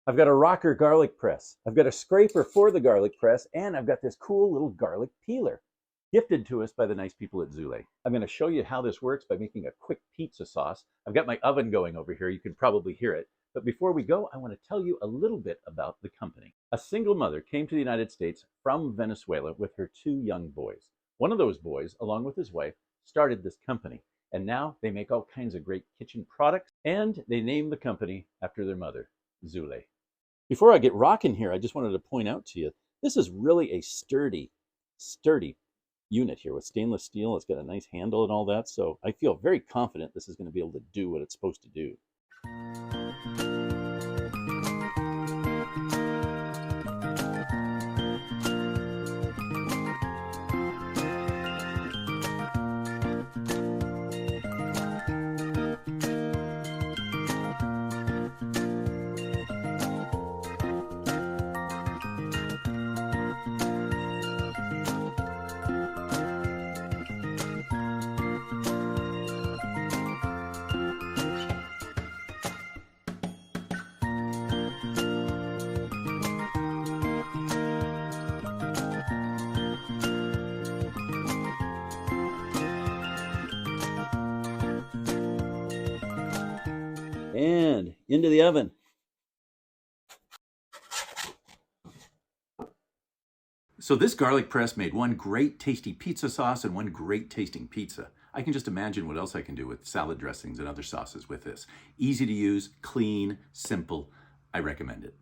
I've got a rocker garlic press. I've got a scraper for the garlic press, and I've got this cool little garlic peeler gifted to us by the nice people at Zulay. I'm going to show you how this works by making a quick pizza sauce. I've got my oven going over here. You can probably hear it. But before we go, I want to tell you a little bit about the company. A single mother came to the United States from Venezuela with her 2 young boys. One of those boys, along with his wife, started this company. And now they make all kinds of great kitchen products, and they named the company after their mother, Zulay. Before I get rocking here, I just wanted to point out to you, this is really a sturdy unit here with stainless steel. It's got a nice handle and all that, so I feel very confident this is going to be able to do what it's supposed to do. And into the oven. So this garlic press made one great tasty pizza sauce and one great tasting pizza. I can just imagine what else I can do with salad dressings and other sauces with this. Easy to use, clean, simple. I recommend it.